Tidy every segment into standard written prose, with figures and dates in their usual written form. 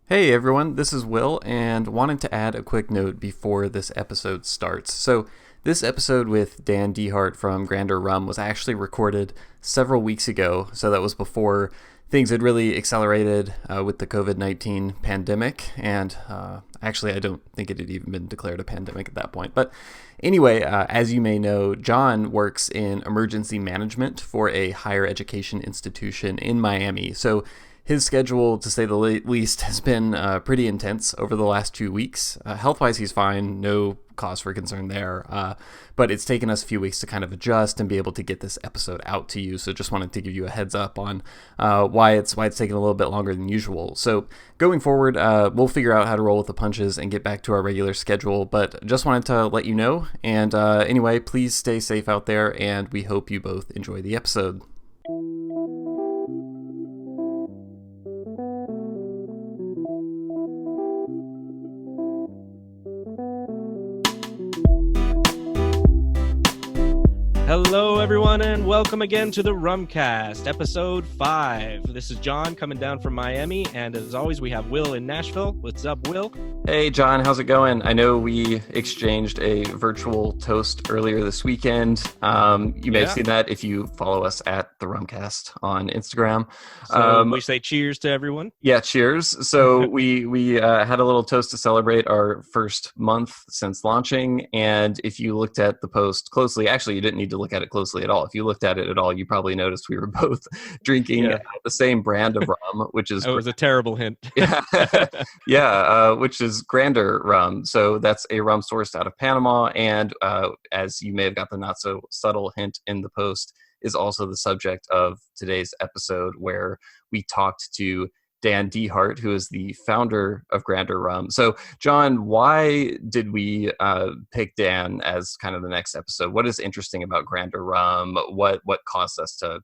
Hey everyone, this is Will, and wanted to add a quick note before this episode starts. So, this episode with Dan DeHart from Grander Rum was actually recorded several weeks ago, so that was before things had really accelerated with the COVID-19 pandemic, and actually I don't think it had even been declared a pandemic at that point. But anyway, as you may know, John works in emergency management for a higher education institution in Miami, so his schedule, to say the least, has been pretty intense over the last 2 weeks. Health-wise, he's fine. No cause for concern there. But it's taken us a few weeks to kind of adjust and be able to get this episode out to you. So just wanted to give you a heads up on why it's taken a little bit longer than usual. So going forward, we'll figure out how to roll with the punches and get back to our regular schedule. But just wanted to let you know. And anyway, please stay safe out there, and we hope you both enjoy the episode. Hello, everyone, and welcome again to the Rumcast, episode 5. This is John coming down from Miami, and as always, we have Will in Nashville. What's up, Will? Hey, John, how's it going? I know we exchanged a virtual toast earlier this weekend. You may have seen that if you follow us at the Rumcast on Instagram. So we say cheers to everyone. Yeah, cheers. So we had a little toast to celebrate our first month since launching, and if you looked at the post closely, actually, you didn't need to look at it closely at all. If you looked at it at all, you probably noticed we were both drinking the same brand of rum, which is... That was a terrible hint. Which is Grander Rum. So that's a rum sourced out of Panama, and as you may have got the not so subtle hint in the post, is also the subject of today's episode, where we talked to Dan DeHart, who is the founder of Grander Rum. So, John, why did we pick Dan as kind of the next episode? What is interesting about Grander Rum? What caused us to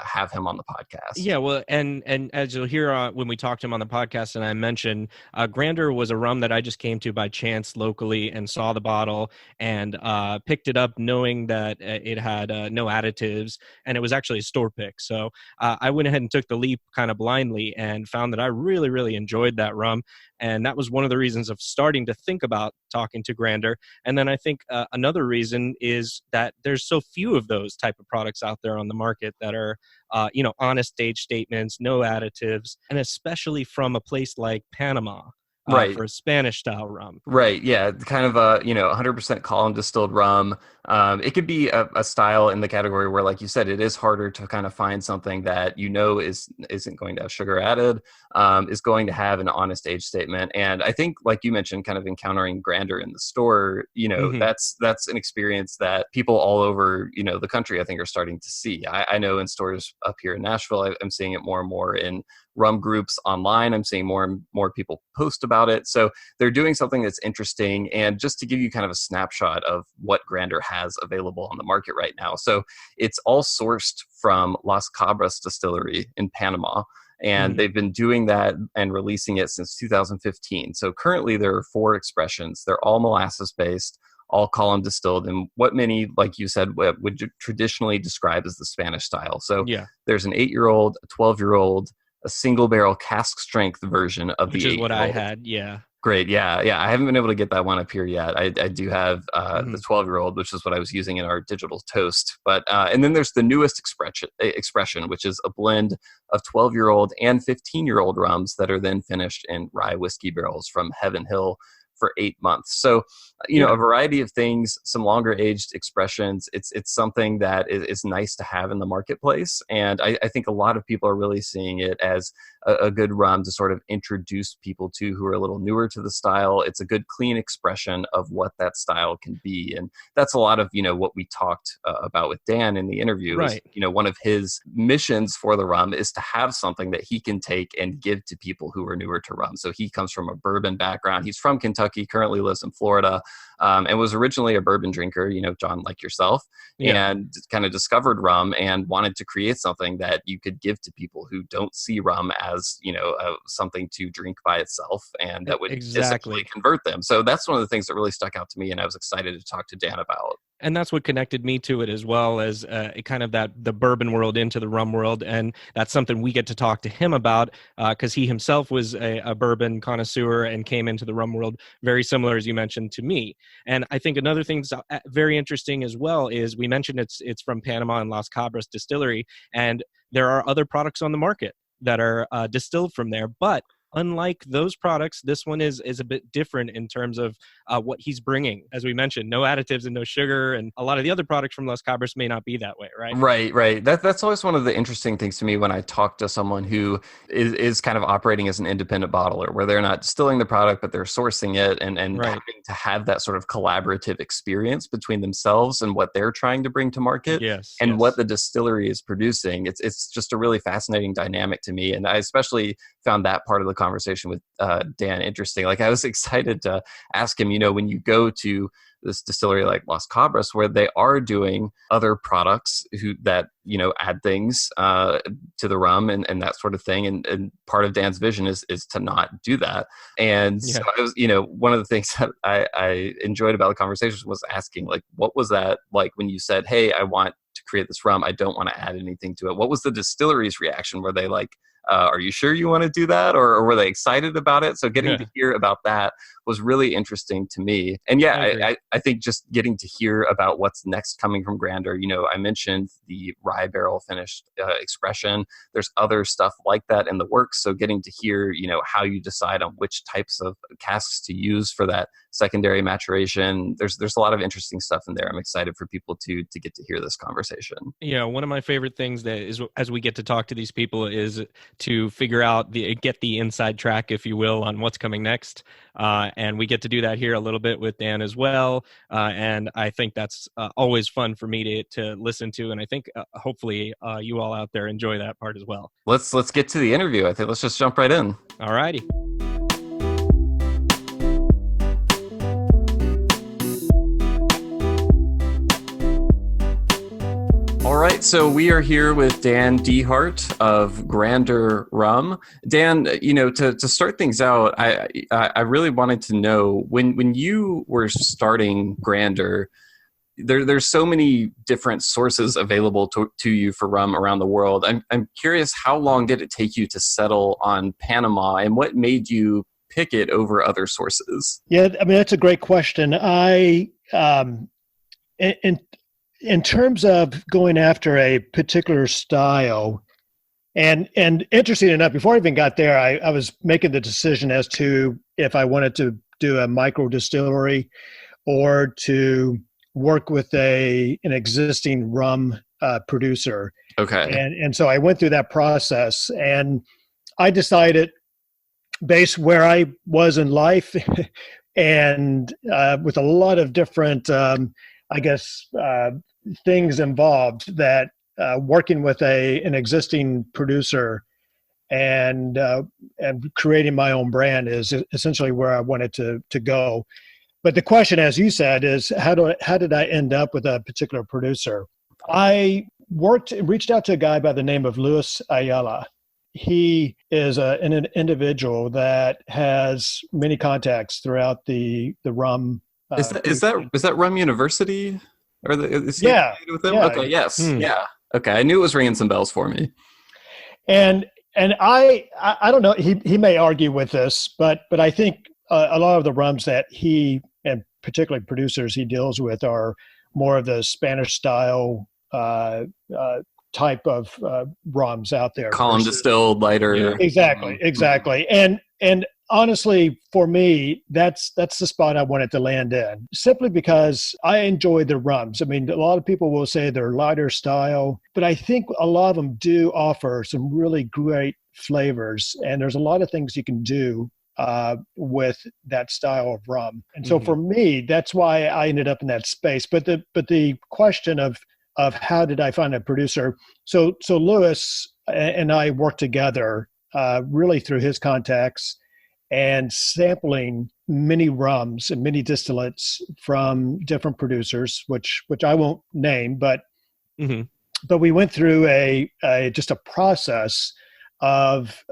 have him on the podcast? Yeah, well, and as you'll hear when we talked to him on the podcast, and I mentioned, Grander was a rum that I just came to by chance locally and saw the bottle and picked it up knowing that it had no additives, and it was actually a store pick. So I went ahead and took the leap kind of blindly and found that I really, really enjoyed that rum. And that was one of the reasons of starting to think about talking to Grander. And then I think another reason is that there's so few of those type of products out there on the market that are, honest age statements, no additives, and especially from a place like Panama. Right. For a Spanish style rum. Right. Yeah. Kind of a, 100% column distilled rum. It could be a style in the category where, like you said, it is harder to kind of find something that isn't going to have sugar added, is going to have an honest age statement. And I think, like you mentioned, kind of encountering Grander in the store, that's an experience that people all over, the country, I think, are starting to see. I know in stores up here in Nashville, I'm seeing it more and more in rum groups online. I'm seeing more and more people post about it. So they're doing something that's interesting. And just to give you kind of a snapshot of what Grander has available on the market right now. So it's all sourced from Las Cabras distillery in Panama. And they've been doing that and releasing it since 2015. So currently there are 4 expressions. They're all molasses based, all column distilled, and what many, like you said, would traditionally describe as the Spanish style. So there's an 8-year-old, a 12-year-old, a single barrel cask strength version of which the 8-year-old. Which is what I had, yeah. Great, yeah. I haven't been able to get that one up here yet. I do have the 12-year-old, which is what I was using in our digital toast. But and then there's the newest expression, which is a blend of 12-year-old and 15-year-old rums that are then finished in rye whiskey barrels from Heaven Hill for 8 months. So, a variety of things, some longer aged expressions. It's something that is nice to have in the marketplace. And I think a lot of people are really seeing it as a good rum to sort of introduce people to who are a little newer to the style. It's a good, clean expression of what that style can be. And that's a lot of, what we talked about with Dan in the interview. Right. Is, one of his missions for the rum is to have something that he can take and give to people who are newer to rum. So he comes from a bourbon background. He's from Kentucky, currently lives in Florida. And was originally a bourbon drinker, John, like yourself, and kind of discovered rum and wanted to create something that you could give to people who don't see rum as, something to drink by itself, and that would essentially convert them. So that's one of the things that really stuck out to me, and I was excited to talk to Dan about. And that's what connected me to it, as well as kind of the bourbon world into the rum world. And that's something we get to talk to him about, because he himself was a bourbon connoisseur and came into the rum world very similar, as you mentioned, to me. And I think another thing that's very interesting as well is we mentioned it's from Panama and Las Cabras distillery, and there are other products on the market that are distilled from there. But unlike those products, this one is a bit different in terms of what he's bringing. As we mentioned, no additives and no sugar, and a lot of the other products from Las Cabras may not be that way, right? Right. That's always one of the interesting things to me when I talk to someone who is kind of operating as an independent bottler, where they're not distilling the product, but they're sourcing it and Right. having to have that sort of collaborative experience between themselves and what they're trying to bring to market and what the distillery is producing. It's just a really fascinating dynamic to me. And I especially found that part of the conversation with Dan interesting. Like, I was excited to ask him, when you go to this distillery like Las Cabras, where they are doing other products that add things to the rum and that sort of thing, and part of Dan's vision is to not do that. And so I was, one of the things that I enjoyed about the conversation was asking, like, what was that like when you said, hey, I want to create this rum, I don't want to add anything to it? What was the distillery's reaction? Were they like, are you sure you want to do that? Or were they excited about it? So getting to hear about that was really interesting to me. And I think just getting to hear about what's next coming from Grander, I mentioned the rye barrel finished expression. There's other stuff like that in the works. So getting to hear, how you decide on which types of casks to use for that secondary maturation. There's a lot of interesting stuff in there. I'm excited for people to get to hear this conversation. Yeah, one of my favorite things that is, as we get to talk to these people, is to figure out get the inside track, if you will, on what's coming next. And we get to do that here a little bit with Dan as well. And I think that's always fun for me to listen to. And I think hopefully you all out there enjoy that part as well. Let's get to the interview. I think let's just jump right in. All righty. All right, so we are here with Dan DeHart of Grander Rum. Dan, to start things out, I really wanted to know when you were starting Grander, there's so many different sources available to you for rum around the world. I'm curious, how long did it take you to settle on Panama, and what made you pick it over other sources? Yeah, I mean, that's a great question. In terms of going after a particular style, and interesting enough, before I even got there, I was making the decision as to if I wanted to do a micro distillery or to work with an existing rum producer. Okay. And so I went through that process, and I decided, based where I was in life and with a lot of different things involved, that working with an existing producer and creating my own brand is essentially where I wanted to go. But the question, as you said, is how did I end up with a particular producer? I reached out to a guy by the name of Luis Ayala. He is an individual that has many contacts throughout the rum. Is that Rum University? Or is he with them? Yeah. Okay, yes. Yeah. Okay. I knew it was ringing some bells for me. And I don't know, he may argue with this, but I think a lot of the rums that he, and particularly producers he deals with, are more of the Spanish style type of rums out there. Column distilled, lighter. Yeah. Exactly. And honestly, for me, that's the spot I wanted to land in, simply because I enjoy the rums. I mean, a lot of people will say they're lighter style, but I think a lot of them do offer some really great flavors, and there's a lot of things you can do with that style of rum. And so for me, that's why I ended up in that space. But the question of how did I find a producer? So Lewis and I worked together really through his contacts and sampling many rums and many distillates from different producers, which I won't name, but we went through a process of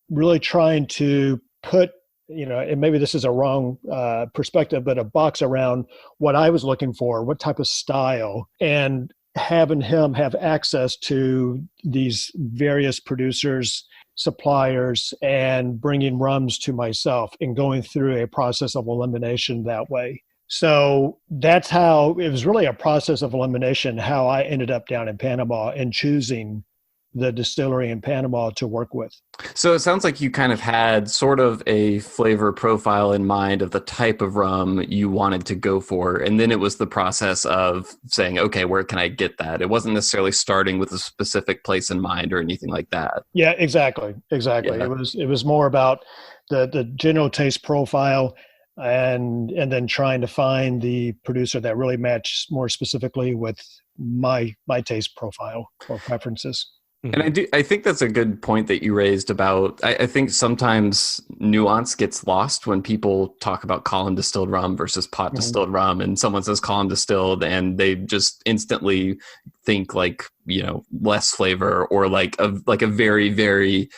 really trying to put and maybe this is a wrong perspective, but a box around what I was looking for, what type of style, and having him have access to these various producers, suppliers, and bringing rums to myself and going through a process of elimination that way. So that's how it was really a process of elimination, how I ended up down in Panama and choosing the distillery in Panama to work with. So it sounds like you kind of had sort of a flavor profile in mind of the type of rum you wanted to go for. And then it was the process of saying, okay, where can I get that? It wasn't necessarily starting with a specific place in mind or anything like that. Yeah, exactly. Yeah. It was more about the general taste profile and then trying to find the producer that really matched more specifically with my taste profile or preferences. And I think that's a good point that you raised about, I think sometimes nuance gets lost when people talk about column distilled rum versus pot distilled rum, and someone says column distilled and they just instantly think like, less flavor, or like a very, very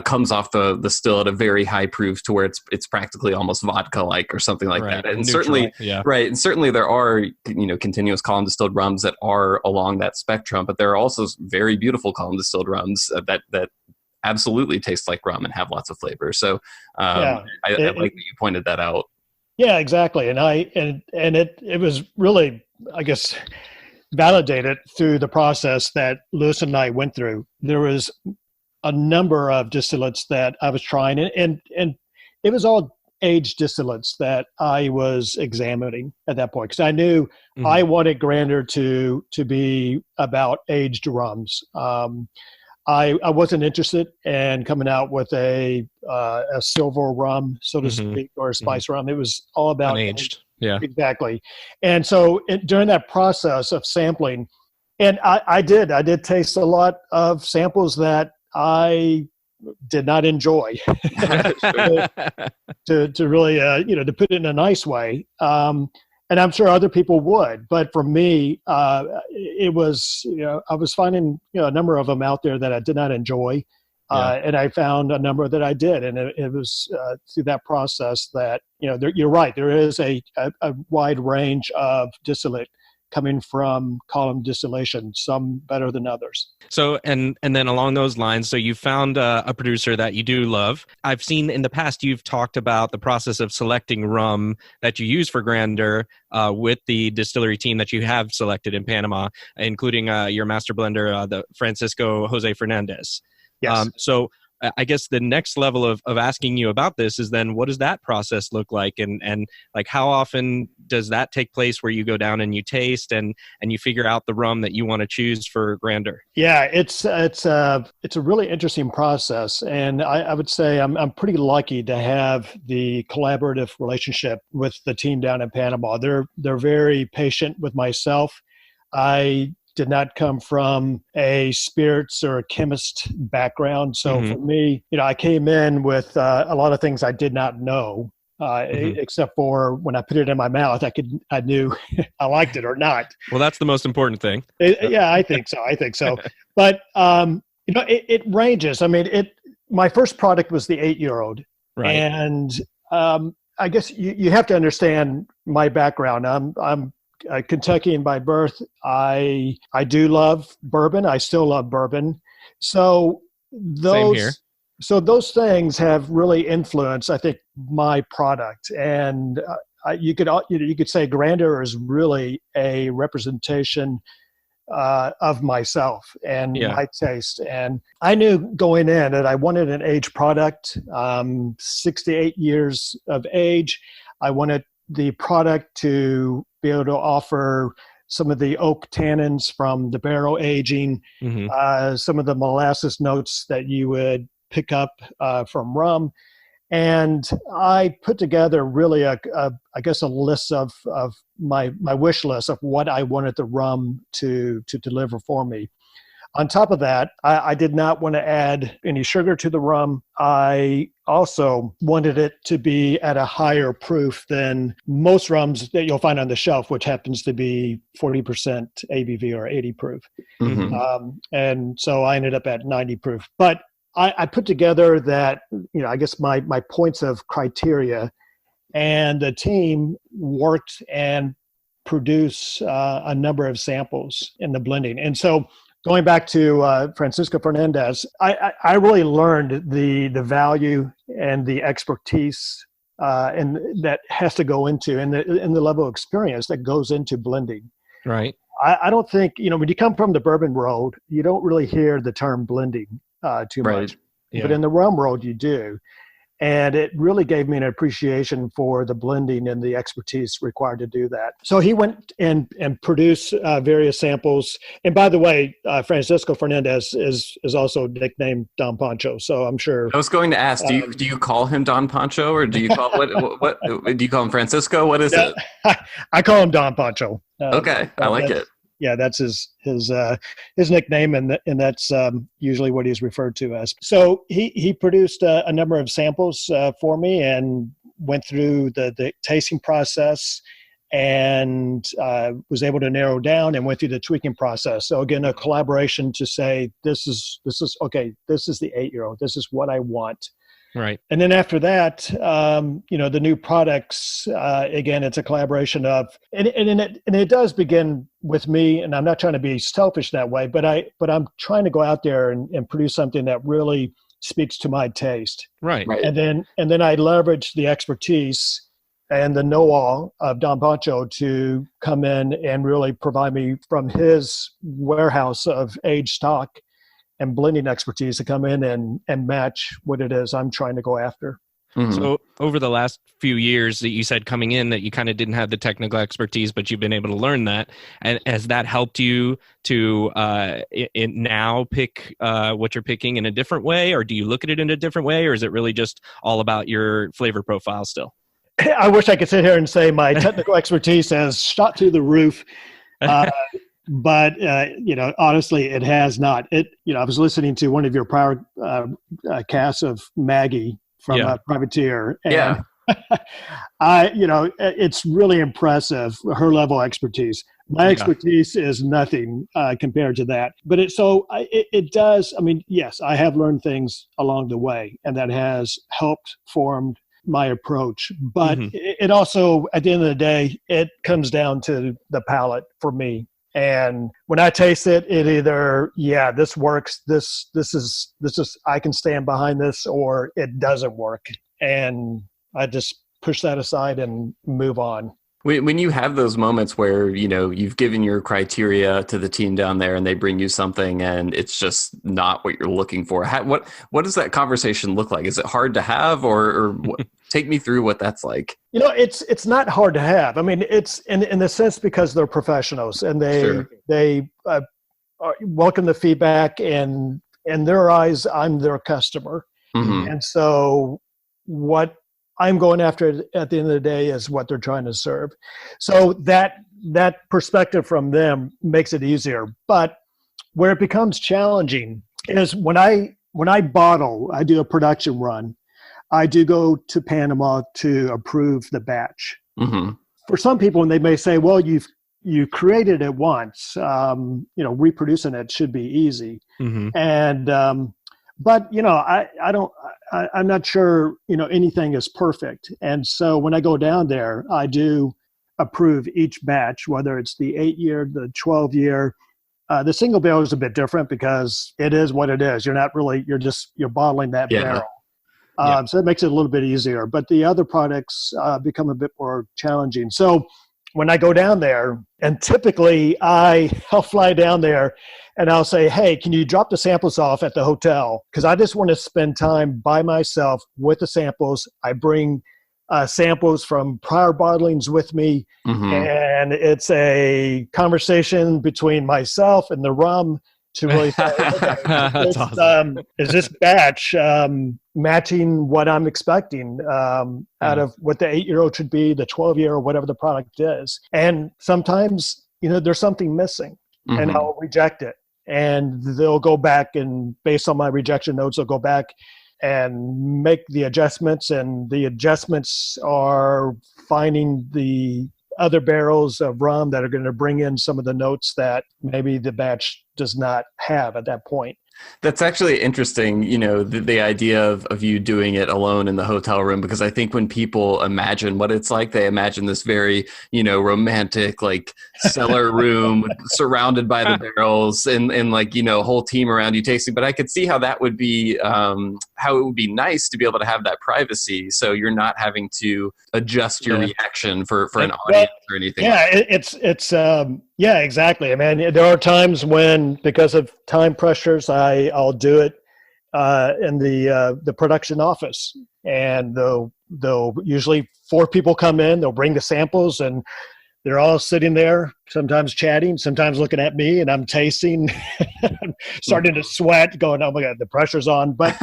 comes off the still at a very high proof to where it's practically almost vodka like or something like that. And certainly, right. And certainly there are, continuous column distilled rums that are along that spectrum, but there are also very beautiful column distilled rums that absolutely taste like rum and have lots of flavor. So I like that you pointed that out. Yeah, exactly. And it was really, I guess, validated through the process that Lewis and I went through. There was a number of distillates that I was trying, and it was all aged distillates that I was examining at that point, because I knew I wanted Grander to be about aged rums. I wasn't interested in coming out with a silver rum, so to speak, or a spice rum. It was all about unaged. Yeah, exactly. And so during that process of sampling, and I did taste a lot of samples that I did not enjoy to really, to put it in a nice way. And I'm sure other people would, but for me, it was, I was finding, a number of them out there that I did not enjoy. And I found a number that I did. And it was through that process that, you're right. There is a wide range of distillate coming from column distillation, some better than others. So, and then along those lines, so you found a producer that you do love. I've seen in the past, you've talked about the process of selecting rum that you use for Grander with the distillery team that you have selected in Panama, including your master blender, the Francisco Jose Fernandez. Yes. So I guess the next level of asking you about this is then what does that process look like? And like how often does that take place where you go down and you taste and you figure out the rum that you want to choose for Grander? Yeah, it's a really interesting process. And I would say I'm pretty lucky to have the collaborative relationship with the team down in Panama. They're very patient with myself. I did not come from a spirits or a chemist background. So for me, I came in with a lot of things I did not know, except for when I put it in my mouth, I knew I liked it or not. Well, that's the most important thing. Yeah, I think so. But, it ranges. I mean, my first product was the 8-year-old. Right. And I guess you have to understand my background. I'm Kentuckian by birth. I do love bourbon. I still love bourbon. So those things have really influenced, I think, my product. And you could say Grander is really a representation of myself and my taste. And I knew going in that I wanted an aged product, 6 to 8 years of age. I wanted the product to be able to offer some of the oak tannins from the barrel aging, some of the molasses notes that you would pick up from rum. And I put together really I guess a list of my wish list of what I wanted the rum to deliver for me. On top of that, I did not want to add any sugar to the rum. I also wanted it to be at a higher proof than most rums that you'll find on the shelf, which happens to be 40% ABV or 80 proof. And so I ended up at 90 proof. But I put together that, I guess my points of criteria, and the team worked and produced a number of samples in the blending. And so going back to Francisco Fernandez, I really learned the value and the expertise and that has to go into, and the level of experience that goes into blending. Right. I don't think, when you come from the bourbon world, you don't really hear the term blending too much. Yeah. But in the rum world, you do. And it really gave me an appreciation for the blending and the expertise required to do that. So he went and produced various samples. And by the way, Francisco Fernandez is also nicknamed Don Pancho. So I'm sure. I was going to ask, do you call him Don Pancho, or do you call what do you call him, Francisco? What is it? I call him Don Pancho. Okay, I like it. Yeah, that's his nickname, and that's usually what he's referred to as. So he produced a number of samples for me and went through the tasting process, and was able to narrow down and went through the tweaking process. So again, a collaboration to say this is okay. This is the 8-year-old. This is what I want. Right. And then after that, the new products, again, it's a collaboration of, and it does begin with me, and I'm not trying to be selfish that way, but I'm trying to go out there and produce something that really speaks to my taste. Right. And then I leverage the expertise and the know-all of Don Pancho to come in and really provide me from his warehouse of aged stock and blending expertise to come in and match what it is I'm trying to go after. Mm-hmm. So over the last few years that you said coming in that you kind of didn't have the technical expertise, but you've been able to learn that. And has that helped you to now pick what you're picking in a different way? Or do you look at it in a different way? Or is it really just all about your flavor profile still? I wish I could sit here and say my technical expertise has shot through the roof. But, honestly, it has not. I was listening to one of your prior casts of Maggie from Privateer. And it's really impressive, her level of expertise. My expertise is nothing compared to that. But it does. I mean, yes, I have learned things along the way, and that has helped form my approach. But it also, at the end of the day, it comes down to the palate for me. And when I taste it, it either, this works, this is, I can stand behind this, or it doesn't work. And I just push that aside and move on. When you have those moments where, you've given your criteria to the team down there and they bring you something and it's just not what you're looking for, what does that conversation look like? Is it hard to have, or take me through what that's like? It's not hard to have. I mean, it's in the sense because they're professionals and they welcome the feedback, and in their eyes, I'm their customer. Mm-hmm. And so what I'm going after at the end of the day is what they're trying to serve. So that perspective from them makes it easier. But where it becomes challenging is when I bottle, I do a production run. I do go to Panama to approve the batch. Mm-hmm. For some people, and they may say, well, you created it once, reproducing it should be easy. Mm-hmm. And, but, I'm not sure, anything is perfect. And so when I go down there, I do approve each batch, whether it's the 8-year, the 12-year. The single barrel is a bit different because it is what it is. You're bottling that barrel. So it makes it a little bit easier. But the other products become a bit more challenging. So when I go down there, and typically I'll fly down there and I'll say, hey, can you drop the samples off at the hotel? Because I just want to spend time by myself with the samples. I bring samples from prior bottlings with me, and it's a conversation between myself and the rum to really say, okay, awesome. Is this batch matching what I'm expecting out of what the 8-year-old should be, the 12-year, or whatever the product is. And sometimes, there's something missing, and I'll reject it. And they'll go back, and based on my rejection notes, they'll go back and make the adjustments. And the adjustments are finding the other barrels of rum that are going to bring in some of the notes that maybe the batch does not have at that point. That's actually interesting, the idea of you doing it alone in the hotel room, because I think when people imagine what it's like, they imagine this very, romantic, like cellar room surrounded by the barrels and like, a whole team around you tasting. But I could see how that would be, how it would be nice to be able to have that privacy. So you're not having to adjust your reaction for an audience or anything. Yeah, yeah, exactly. I mean, there are times when, because of time pressures, I'll do it in the production office, and they'll usually 4 people come in. They'll bring the samples, and they're all sitting there, sometimes chatting, sometimes looking at me, and I'm tasting, starting to sweat, going, "Oh my God, the pressure's on!" But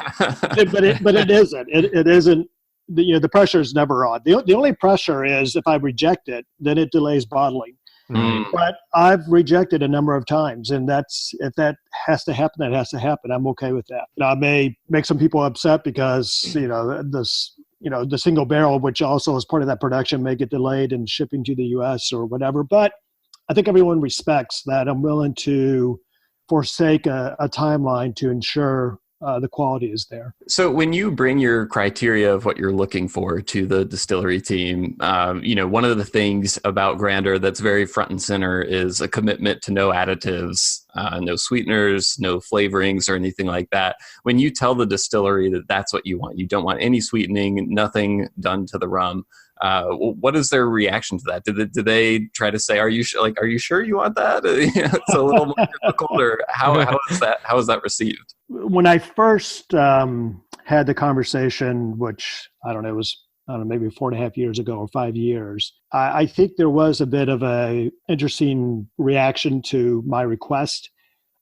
it isn't. It isn't. The pressure is never on. The only pressure is if I reject it, then it delays bottling. But I've rejected a number of times, and if that has to happen, that has to happen. I'm okay with that. I may make some people upset because the single barrel, which also is part of that production, may get delayed in shipping to the U.S. or whatever. But I think everyone respects that I'm willing to forsake a timeline to ensure the quality is there. So when you bring your criteria of what you're looking for to the distillery team, one of the things about Grander that's very front and center is a commitment to no additives, no sweeteners, no flavorings or anything like that. When you tell the distillery that that's what you want, you don't want any sweetening, nothing done to the rum. What is their reaction to that? Do they try to say, are you sure you want that? It's a little more difficult, or how is that received? When I first had the conversation, which I don't know, maybe 4.5 years ago or 5 years, I think there was a bit of a interesting reaction to my request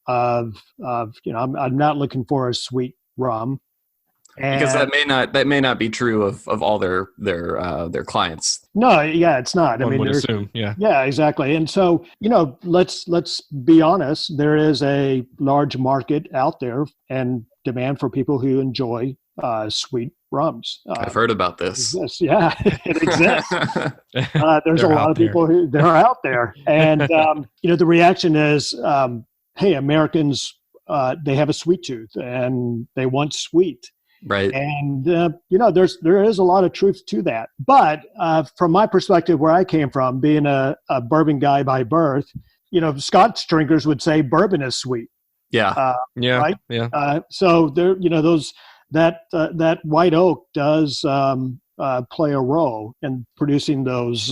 of I'm not looking for a sweet rum. Because that may not be true of all their clients. No, yeah, it's not. One would assume, yeah. Yeah, exactly. And so, let's be honest. There is a large market out there and demand for people who enjoy sweet rums. I've heard about this. Yeah, it exists. There's a lot of people who are out there, and the reaction is, "Hey, Americans, they have a sweet tooth and they want sweet." Right. And, there is a lot of truth to that. But from my perspective, where I came from, being a bourbon guy by birth, Scotch drinkers would say bourbon is sweet. Yeah. Yeah. Right. Yeah. So there, that white oak does play a role in producing those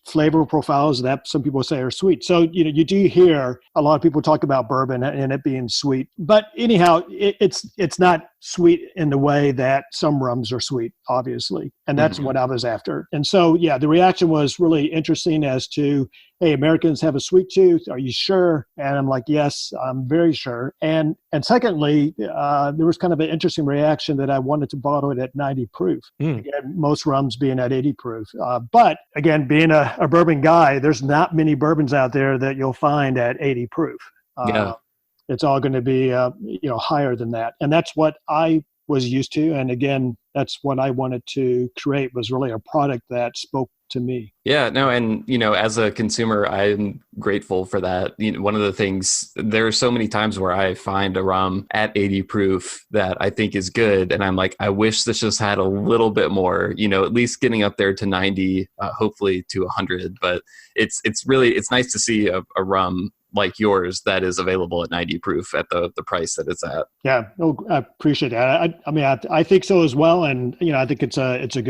flavor profiles that some people say are sweet. So, you do hear a lot of people talk about bourbon and it being sweet. But anyhow, it's not sweet in the way that some rums are sweet, obviously. And that's what I was after. And so, yeah, the reaction was really interesting as to, hey, Americans have a sweet tooth. Are you sure? And I'm like, yes, I'm very sure. And secondly, there was kind of an interesting reaction that I wanted to bottle it at 90 proof. Again, most rums being at 80 proof. But again, being a bourbon guy, there's not many bourbons out there that you'll find at 80 proof. It's all going to be, higher than that. And that's what I was used to. And again, that's what I wanted to create, was really a product that spoke to me. Yeah, no. And, as a consumer, I'm grateful for that. One of the things, there are so many times where I find a rum at 80 proof that I think is good. And I'm like, I wish this just had a little bit more, at least getting up there to 90, hopefully to 100. But it's nice to see a rum like yours that is available at 90 proof at the price that it's at. Yeah, I appreciate that. I think so as well. And, I think it's a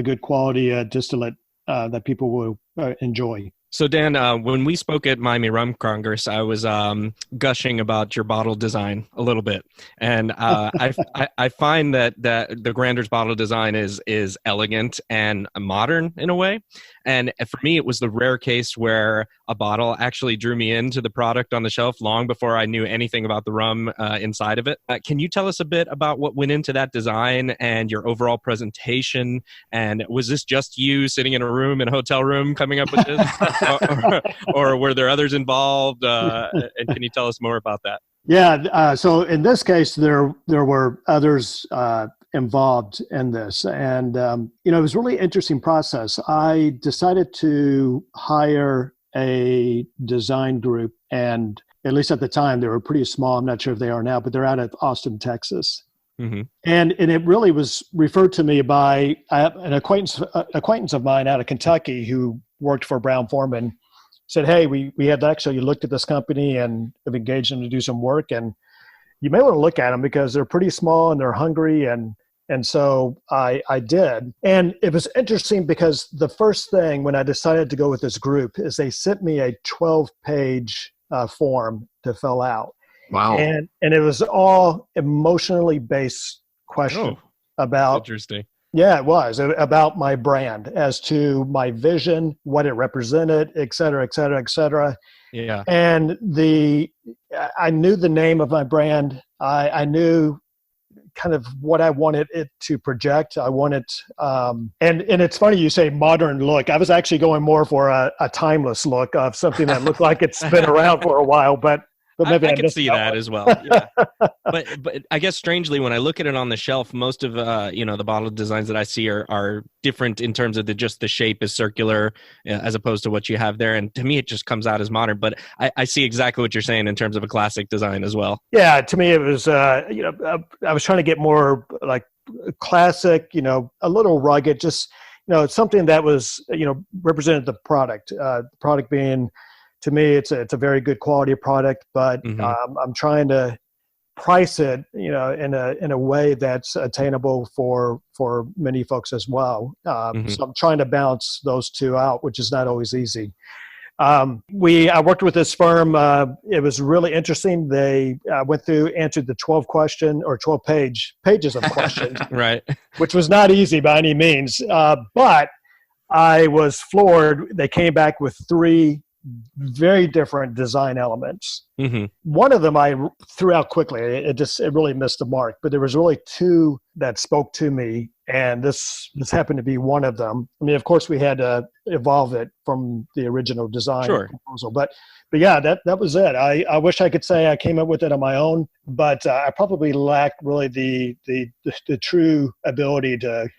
good quality distillate that people will enjoy. So Dan, when we spoke at Miami Rum Congress, I was gushing about your bottle design a little bit, and I find that the Grander's bottle design is elegant and modern in a way. And for me, it was the rare case where a bottle actually drew me into the product on the shelf long before I knew anything about the rum inside of it. Can you tell us a bit about what went into that design and your overall presentation? And was this just you sitting in a room, in a hotel room, coming up with this? or were there others involved? And can you tell us more about that? Yeah. So in this case, there were others involved in this. And, it was a really interesting process. I decided to hire a design group and at least at the time, they were pretty small. I'm not sure if they are now, but they're out of Austin, Texas. Mm-hmm. And it really was referred to me by an acquaintance of mine out of Kentucky who worked for Brown-Forman. Said, hey, we had actually looked at this company and have engaged them to do some work, and you may want to look at them because they're pretty small and they're hungry. And so I did. And it was interesting because the first thing when I decided to go with this group is they sent me a 12-page form to fill out. Wow. And it was all emotionally based question about, interesting. Yeah, it was about my brand as to my vision, what it represented, et cetera, et cetera, et cetera. Yeah. And I knew the name of my brand. I knew kind of what I wanted it to project. I wanted, and it's funny you say modern look. I was actually going more for a timeless look of something that looked like it's been around for a while, but maybe I can see that as well. Yeah. but I guess strangely, when I look at it on the shelf, most of the bottle designs that I see are different in terms of just the shape is circular as opposed to what you have there. And to me, it just comes out as modern. But I see exactly what you're saying in terms of a classic design as well. Yeah, to me, it was I was trying to get more like classic, a little rugged, just something that was represented the product. The product being, to me, it's a very good quality product, but I'm trying to price it, in a way that's attainable for many folks as well. So I'm trying to balance those two out, which is not always easy. I worked with this firm. It was really interesting. They went through, answered the 12 pages of questions, right? Which was not easy by any means. But I was floored. They came back with 3 very different design elements. One of them I threw out quickly. It really missed the mark, but there was really 2 that spoke to me, and this happened to be one of them. I mean, of course, we had to evolve it from the original design proposal, but yeah, that was it. I wish I could say I came up with it on my own, but I probably lacked really the true ability to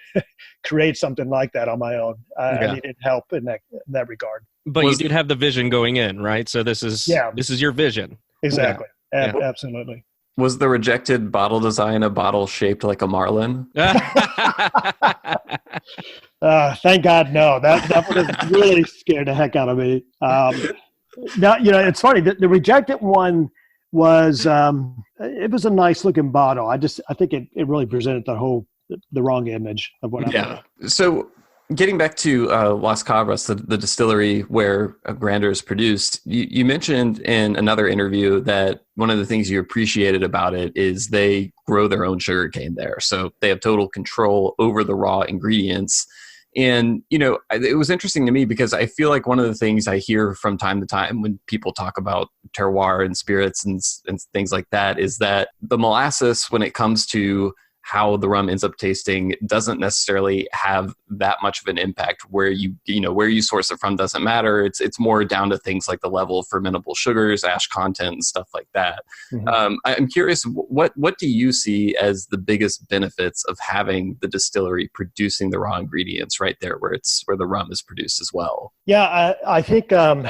create something like that on my own. I needed help in that regard. But you did have the vision going in, right? So this is your vision. Exactly. Yeah. Absolutely. Was the rejected bottle design a bottle shaped like a marlin? Thank God, no. That would have really scared the heck out of me. Now, it's funny. The rejected one was it was a nice looking bottle. I think it really presented the wrong image of what I wanted. So getting back to Las Cabras, the distillery where Grander is produced, you mentioned in another interview that one of the things you appreciated about it is they grow their own sugarcane there. So they have total control over the raw ingredients. And, it was interesting to me because I feel like one of the things I hear from time to time when people talk about terroir and spirits and things like that is that the molasses, when it comes to how the rum ends up tasting, doesn't necessarily have that much of an impact. Where you source it from doesn't matter. It's more down to things like the level of fermentable sugars, ash content, and stuff like that. I'm curious, what do you see as the biggest benefits of having the distillery producing the raw ingredients right there where the rum is produced as well? Yeah, I think, and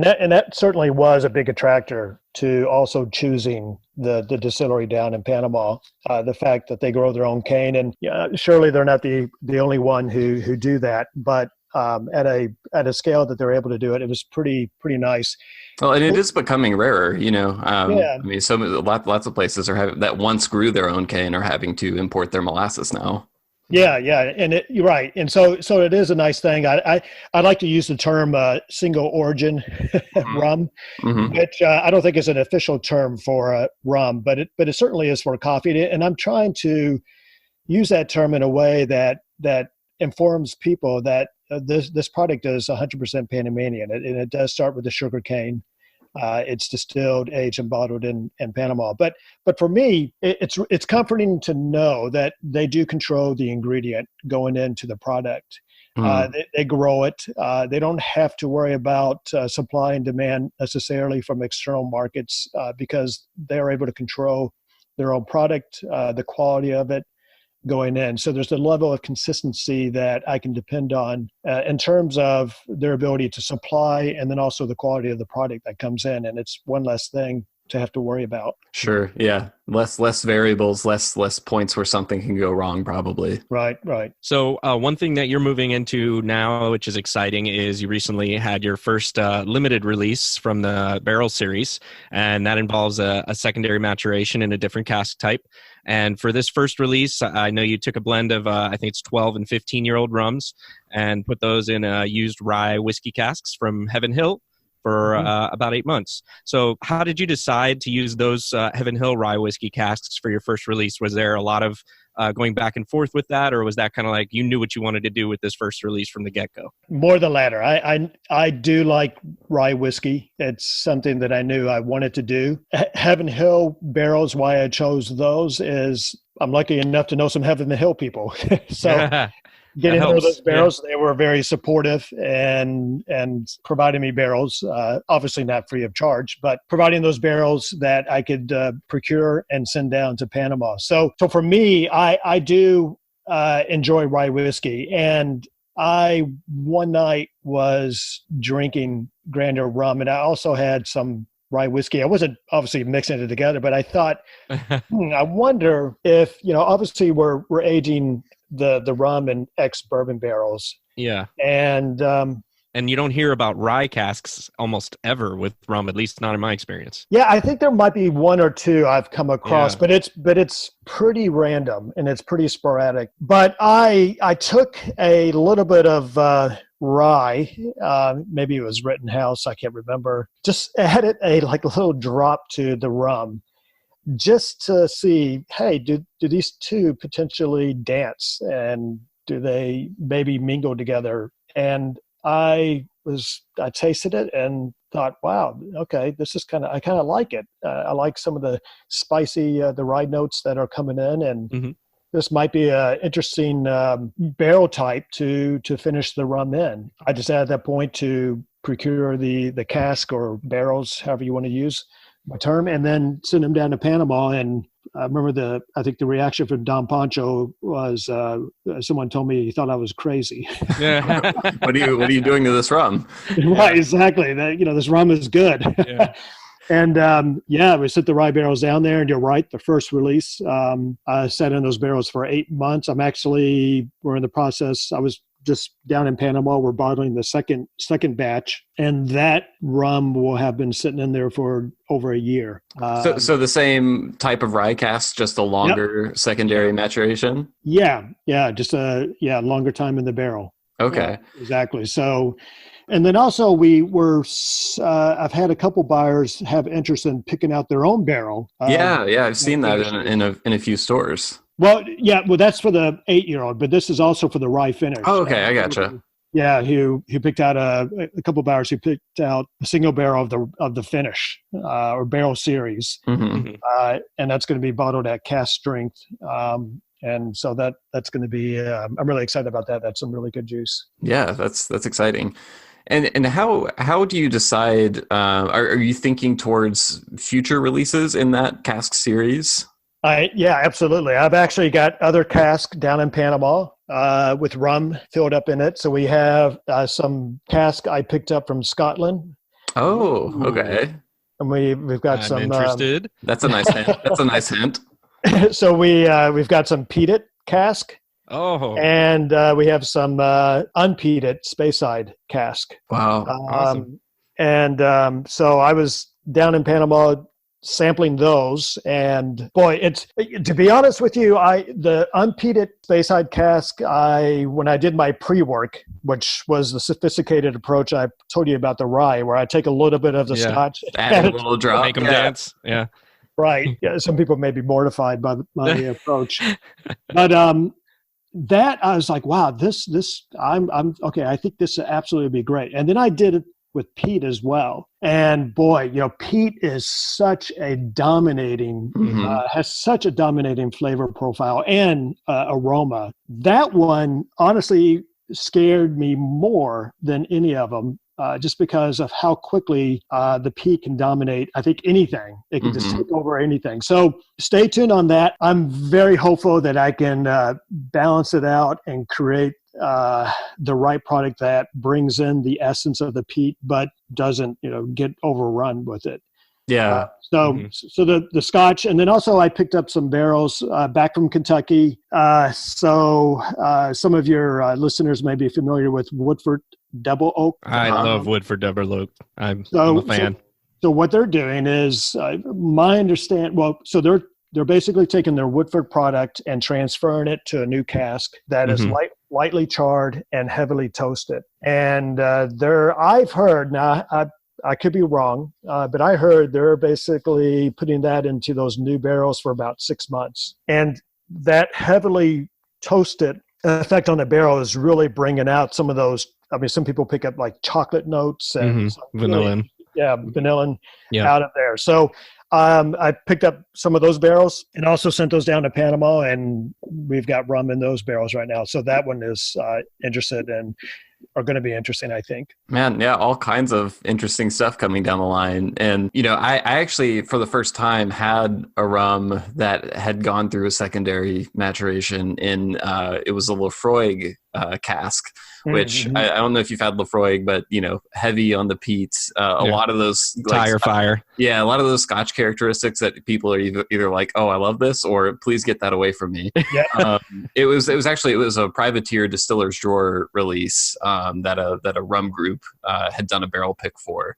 that certainly was a big attractor to also choosing the distillery down in Panama. The fact that they grow their own cane, and surely they're not the only one who do that, but at a scale that they're able to do it, it was pretty nice. Well, and it is becoming rarer, I mean, lots of places are that once grew their own cane are having to import their molasses now. Yeah, and you're right, and so it is a nice thing. I like to use the term single origin rum, which I don't think is an official term for rum, but it certainly is for coffee. And I'm trying to use that term in a way that informs people that this product is 100% Panamanian, and it does start with the sugar cane. It's distilled, aged, and bottled in Panama. But for me, it's comforting to know that they do control the ingredient going into the product. They grow it. They don't have to worry about supply and demand necessarily from external markets because they're able to control their own product, the quality of it, going in. So there's a level of consistency that I can depend on in terms of their ability to supply, and then also the quality of the product that comes in. And it's one less thing to have to worry about. Sure. Yeah. Less variables, less points where something can go wrong, probably. Right. So one thing that you're moving into now, which is exciting, is you recently had your first limited release from the barrel series, and that involves a secondary maturation in a different cask type. And for this first release, I know you took a blend of, I think it's 12 and 15-year-old rums and put those in used rye whiskey casks from Heaven Hill for about 8 months. So how did you decide to use those Heaven Hill rye whiskey casks for your first release? Was there a lot of going back and forth with that, or was that kind of like you knew what you wanted to do with this first release from the get-go? More the latter. I do like rye whiskey. It's something that I knew I wanted to do. Heaven Hill barrels, why I chose those is I'm lucky enough to know some Heaven Hill people. So getting rid of those barrels, they were very supportive and providing me barrels, obviously not free of charge, but providing those barrels that I could procure and send down to Panama. So for me, I do enjoy rye whiskey. And I one night was drinking Grander Rum, and I also had some rye whiskey. I wasn't obviously mixing it together, but I thought, I wonder if, obviously we're aging the rum in ex-bourbon barrels. Yeah. And you don't hear about rye casks almost ever with rum, at least not in my experience. Yeah, I think there might be one or two I've come across, but it's pretty random and it's pretty sporadic. But I took a little bit of rye, maybe it was Rittenhouse, I can't remember. Just added a little drop to the rum, just to see, hey, do these two potentially dance, and do they maybe mingle together? And I tasted it and thought, wow, okay, this is I kind of like it. I like some of the spicy, the rye notes that are coming in, and this might be an interesting barrel type to finish the rum in. I just at that point to procure the cask or barrels, however you want to use my term, and then send them down to Panama. And I remember I think the reaction from Don Pancho was someone told me he thought I was crazy. Yeah. What are you doing to this rum? Right, exactly. That this rum is good. Yeah. And we sent the rye barrels down there, and you're right, the first release, I sat in those barrels for 8 months. We're in the process. I was just down in Panama. We're bottling the second batch, and that rum will have been sitting in there for over a year. So the same type of rye cask, just a longer secondary maturation? Yeah, just a longer time in the barrel. Okay. Yeah, exactly. So, and then also I've had a couple buyers have interest in picking out their own barrel. I've seen that in a few stores. Well, that's for the 8-year-old, but this is also for the rye finish. Oh, okay, I gotcha. Yeah, who picked out a couple buyers who picked out a single barrel of the finish or barrel series, and that's going to be bottled at cask strength. And so that's going to be. I'm really excited about that. That's some really good juice. Yeah, that's exciting. And how do you decide? Are you thinking towards future releases in that cask series? Yeah, absolutely. I've actually got other casks down in Panama with rum filled up in it. So we have some cask I picked up from Scotland. Oh, okay. And we've got some. Interested. That's a nice hint. That's a nice hint. So we've got some peated cask. Oh. And we have some unpeated Speyside cask. Wow. Awesome. And so I was down in Panama sampling those, and boy, it's, to be honest with you, the unpeated Speyside cask, when I did my pre-work, which was the sophisticated approach I told you about the rye, where I take a little bit of the scotch, add a little drop, make them dance. Yeah. Right. Yeah. Some people may be mortified by my approach, but that I was like, wow, I'm okay. I think this absolutely be great. And then I did it with peat as well. And boy, peat is such a dominating, has such a dominating flavor profile and aroma. That one honestly scared me more than any of them. just because of how quickly the peat can dominate, I think, anything. It can just take over anything. So stay tuned on that. I'm very hopeful that I can balance it out and create the right product that brings in the essence of the peat, but doesn't, get overrun with it. Yeah. So the Scotch, and then also I picked up some barrels back from Kentucky. So some of your listeners may be familiar with Woodford Double Oak. I love Woodford Double Oak. I'm a fan. So what they're doing is, my understand. Well, so they're basically taking their Woodford product and transferring it to a new cask that is lightly charred and heavily toasted. And I've heard now. I could be wrong, but I heard they're basically putting that into those new barrels for about 6 months. And that heavily toasted effect on the barrel is really bringing out some of those. I mean, some people pick up like chocolate notes and vanilla. Vanilla out of there. So I picked up some of those barrels and also sent those down to Panama, and we've got rum in those barrels right now. So that one is interested and are going to be interesting, I think. Man, yeah, all kinds of interesting stuff coming down the line. And, I actually, for the first time, had a rum that had gone through a secondary maturation in, it was a Laphroaig cask, which I don't know if you've had Laphroaig, but, heavy on the peat. A lot of those... Tire fire. Yeah, a lot of those Scotch characteristics that people are either like, oh, I love this, or please get that away from me. It was a privateer distiller's drawer release that a rum group had done a barrel pick for.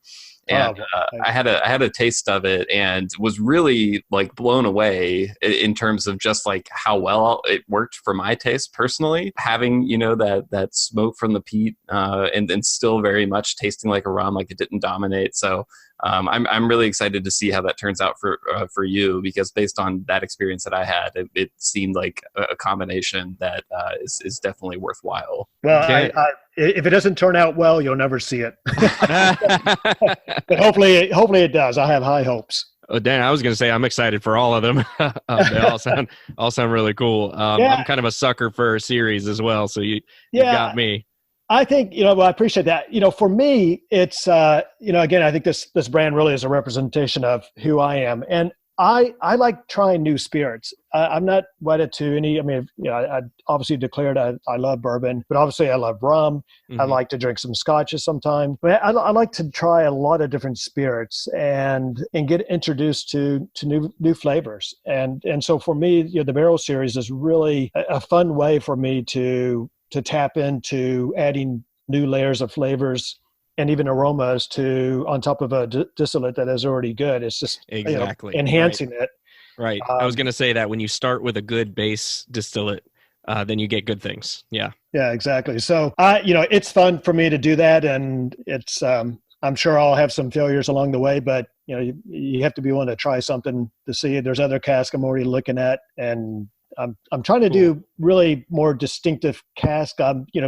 And I had a taste of it and was really like blown away in terms of just like how well it worked for my taste personally. Having that smoke from the peat and still very much tasting like a rum, like it didn't dominate. So I'm really excited to see how that turns out for you, because based on that experience that I had, it seemed like a combination that is definitely worthwhile. Well, okay. If it doesn't turn out well, you'll never see it. But hopefully it does. I have high hopes. Oh, Dan, I was going to say I'm excited for all of them. They all sound really cool. I'm kind of a sucker for a series as well, so you got me. I think, I appreciate that. For me, it's, again, I think this brand really is a representation of who I am. And I like trying new spirits. I'm not wedded to any, I obviously declared I love bourbon, but obviously I love rum. I like to drink some scotches sometimes. But I like to try a lot of different spirits and get introduced to new flavors. And so for me, the Barrel Series is really a fun way for me to tap into adding new layers of flavors and even aromas on top of a distillate that is already good. It's just exactly enhancing it. Right. I was going to say that when you start with a good base distillate, then you get good things. Yeah. Yeah, exactly. So, it's fun for me to do that. And it's, I'm sure I'll have some failures along the way, but you have to be willing to try something to see it. There's other casks I'm already looking at, and I'm trying to do really more distinctive cask.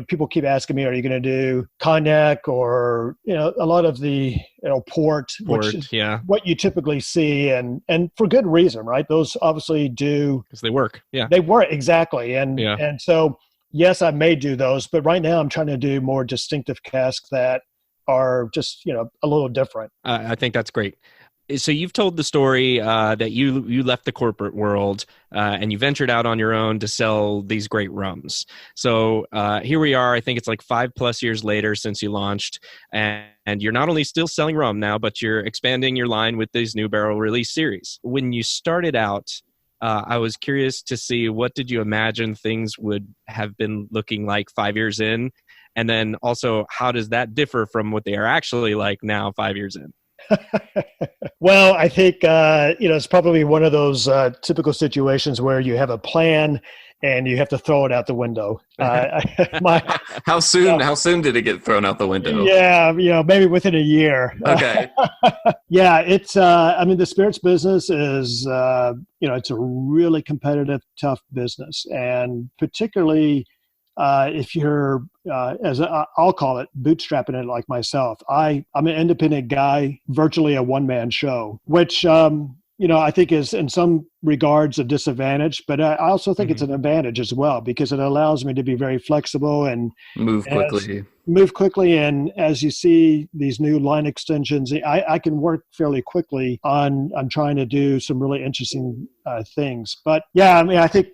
People keep asking me, are you going to do cognac or, a lot of the, port, which is what you typically see, and for good reason, right? Those obviously do. Because they work. Yeah. They work, exactly. And so, yes, I may do those, but right now I'm trying to do more distinctive casks that are just, a little different. I think that's great. So you've told the story that you left the corporate world and you ventured out on your own to sell these great rums. So here we are. I think it's like 5+ years later since you launched, and you're not only still selling rum now, but you're expanding your line with these new barrel release series. When you started out, I was curious to see, what did you imagine things would have been looking like 5 years in? And then also, how does that differ from what they are actually like now 5 years in? Well, I think, it's probably one of those typical situations where you have a plan and you have to throw it out the window. How soon did it get thrown out the window? Yeah, maybe within a year. Okay. Yeah, it's, the spirits business is, it's a really competitive, tough business. And particularly if you're, I'll call it, bootstrapping it like myself. I'm an independent guy, virtually a one-man show, which, I think is in some regards a disadvantage, but I also think it's Mhm. an advantage as well because it allows me to be very flexible and Move as quickly. move quickly. And as you see these new line extensions, I can work fairly quickly on trying to do some really interesting things. But yeah, I mean, I think,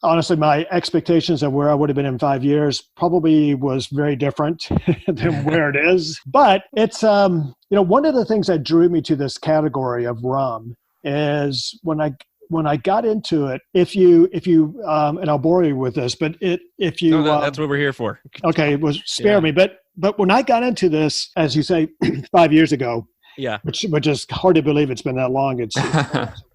honestly, my expectations of where I would have been in 5 years probably was very different than where it is. But it's, one of the things that drew me to this category of rum is when I got into it, if you, and I'll bore you with this, but if you, No, that's what we're here for. okay, was spare Yeah. me. But when I got into this, as you say, 5 years ago, Yeah. which is hard to believe it's been that long. It's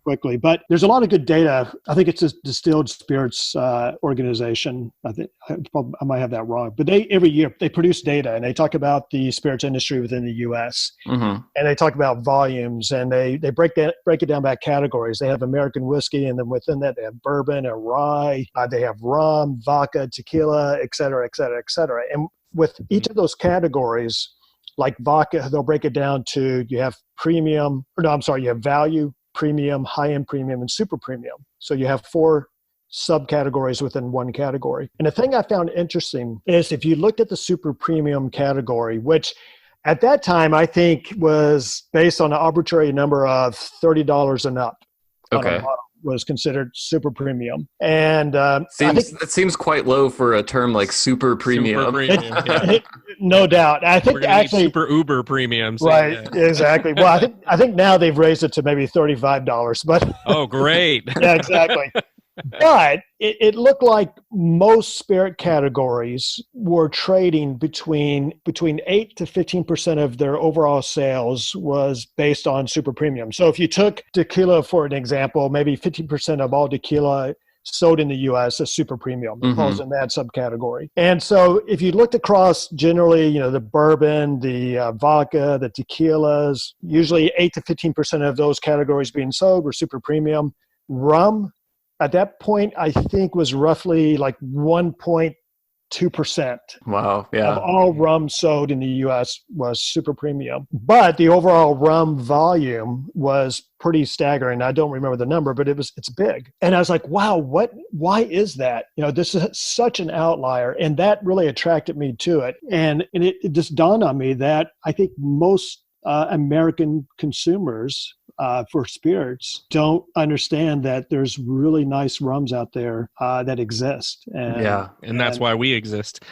quickly, but there's a lot of good data. I think it's a distilled spirits organization. I think I might have that wrong, but every year they produce data and they talk about the spirits industry within the U.S. Mm-hmm. and they talk about volumes and they break it down by categories. They have American whiskey, and then within that they have bourbon and rye. They have rum, vodka, tequila, et cetera, et cetera, et cetera. And with each of those categories, like vodka, they'll break it down to you have you have value, premium, high-end premium, and super premium. So you have 4 subcategories within one category. And the thing I found interesting is if you looked at the super premium category, which at that time I think was based on an arbitrary number of $30 and up. Okay. Was considered super premium. And it seems quite low for a term like super premium. Super premium, yeah. No doubt. I think actually super uber premium. So right, yeah. exactly. Well, I think now they've raised it to maybe $35, but Oh, great. yeah, exactly. But it looked like most spirit categories were trading between 8 to 15% of their overall sales was based on super premium. So if you took tequila for an example, maybe 15% of all tequila sold in the U.S. is super premium. It falls in that subcategory. And so if you looked across generally, the bourbon, the vodka, the tequilas, usually 8 to 15% of those categories being sold were super premium. Rum, at that point, I think was roughly like 1.2%. Wow. Yeah. Of all rum sold in the U.S. was super premium. But the overall rum volume was pretty staggering. I don't remember the number, but it's big. And I was like, wow, why is that? This is such an outlier. And that really attracted me to it. And it just dawned on me that I think most American consumers for spirits don't understand that there's really nice rums out there that exist. And that's why we exist.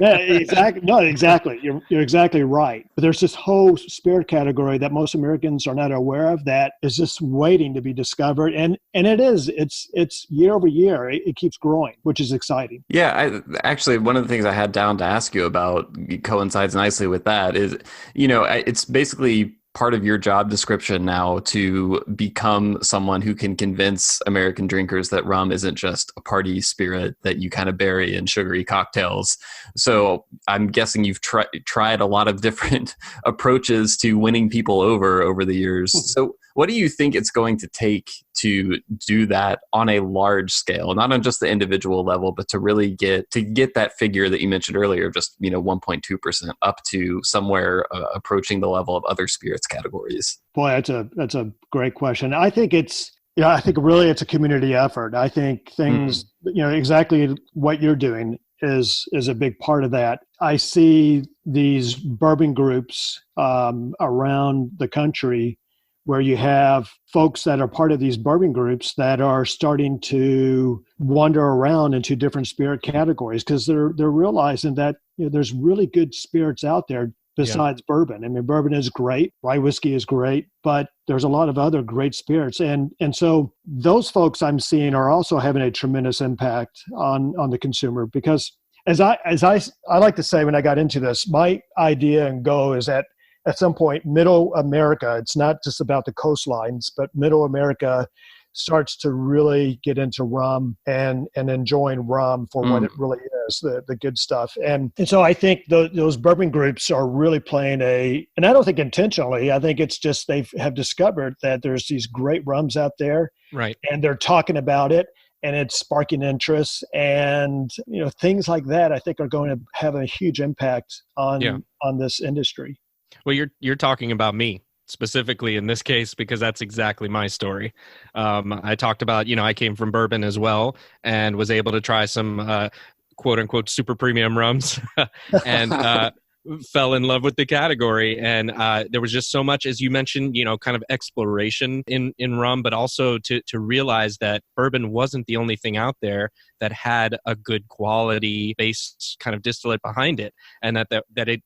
Yeah, exactly. No, exactly. You're exactly right. But there's this whole spirit category that most Americans are not aware of that is just waiting to be discovered. And it's year over year. It keeps growing, which is exciting. Yeah, actually, one of the things I had down to ask you about coincides nicely with that is, it's basically part of your job description now to become someone who can convince American drinkers that rum isn't just a party spirit that you kind of bury in sugary cocktails. So I'm guessing you've tried a lot of different approaches to winning people over the years. So what do you think it's going to take to do that on a large scale, not on just the individual level, but to really get that figure that you mentioned earlier, just 1.2% up to somewhere approaching the level of other spirits categories? Boy, that's a great question. I think I think really it's a community effort. I think things, exactly what you're doing is a big part of that. I see these bourbon groups around the country where you have folks that are part of these bourbon groups that are starting to wander around into different spirit categories because they're realizing that there's really good spirits out there besides bourbon. I mean, bourbon is great, rye whiskey is great, but there's a lot of other great spirits. And so those folks I'm seeing are also having a tremendous impact on the consumer because as I like to say when I got into this, my idea and goal is that at some point, middle America, it's not just about the coastlines, but middle America starts to really get into rum and enjoying rum for what it really is, the good stuff. And so I think those bourbon groups are really playing and I don't think intentionally, I think it's just they have discovered that there's these great rums out there. Right. And they're talking about it. And it's sparking interest, and things like that. I think are going to have a huge impact on this industry. Well, you're talking about me. specifically in this case, because that's exactly my story. I talked about, I came from bourbon as well and was able to try some quote unquote super premium rums and fell in love with the category. And there was just so much, as you mentioned, kind of exploration in rum, but also to realize that bourbon wasn't the only thing out there that had a good quality based kind of distillate behind it, and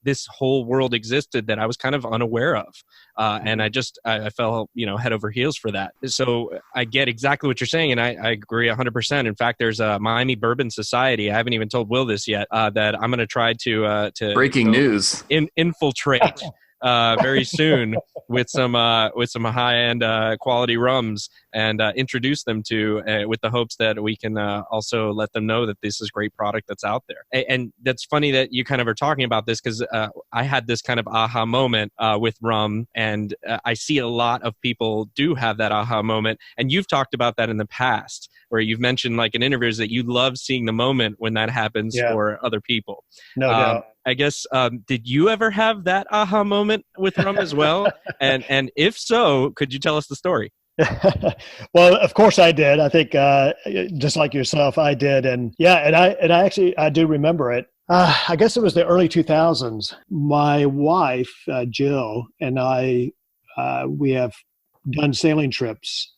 this whole world existed that I was kind of unaware of. And I fell, head over heels for that. So I get exactly what you're saying, and I agree 100%. In fact, there's a Miami Bourbon Society. I haven't even told Will this yet. That I'm going to try to breaking news infiltrate very soon with some high-end quality rums and introduce them to with the hopes that we can also let them know that this is great product that's out there. And that's funny that you kind of are talking about this, because I had this kind of aha moment with rum, and I see a lot of people do have that aha moment, and you've talked about that in the past, where you've mentioned like in interviews that you love seeing the moment when that happens for other people. No doubt. I guess, did you ever have that aha moment with rum as well? And if so, could you tell us the story? Well, of course I did. I think just like yourself, I did. And I do remember it. I guess it was the early 2000s. My wife, Jill, and I, we have done sailing trips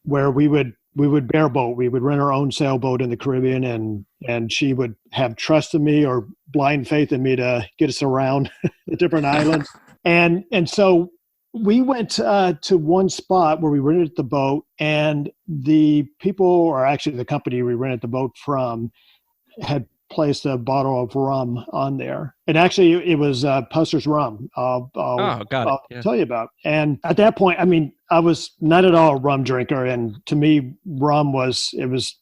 where we would bareboat. We would rent our own sailboat in the Caribbean, and she would have trust in me or blind faith in me to get us around the different islands. And so we went to one spot where we rented the boat, and the people, or actually the company we rented the boat from, had placed a bottle of rum on there. And actually it was Puster's rum. I'll tell you about. And at that point, I mean, I was not at all a rum drinker. And to me, rum was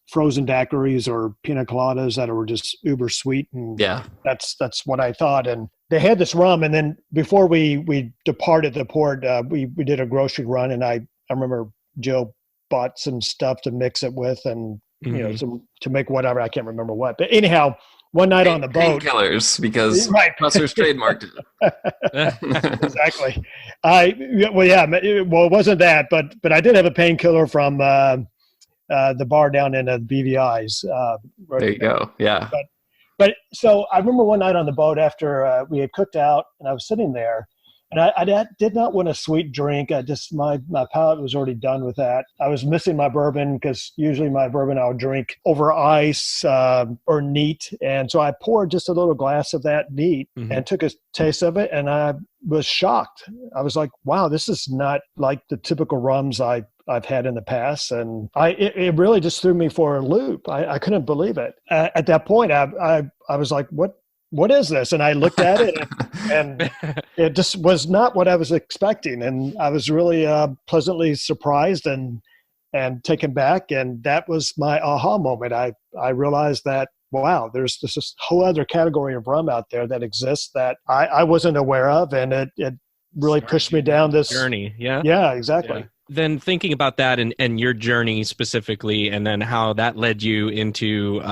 frozen daiquiris or pina coladas that were just uber sweet. And that's what I thought. And they had this rum. And then before we departed the port, we did a grocery run. And I remember Jill bought some stuff to mix it with, and to make whatever, I can't remember what. But anyhow, one night on the boat. Painkillers, because Puster's trademarked it. Exactly. It wasn't that, but I did have a painkiller from the bar down in the BVI's. There you go. Yeah. But so I remember one night on the boat after we had cooked out, and I was sitting there, and I did not want a sweet drink. My palate was already done with that. I was missing my bourbon, because usually my bourbon I would drink over ice or neat. And so I poured just a little glass of that neat and took a taste of it, and I was shocked. I was like, wow, this is not like the typical rums I've had in the past. And it really just threw me for a loop. I couldn't believe it. At that point, I was like, what is this? And I looked at it, and it just was not what I was expecting. And I was really pleasantly surprised and taken back. And that was my aha moment. I realized that, wow, there's this whole other category of rum out there that exists that I wasn't aware of. And it really pushed me down this journey. Yeah. Yeah, exactly. Yeah. Then thinking about that and your journey specifically, and then how that led you into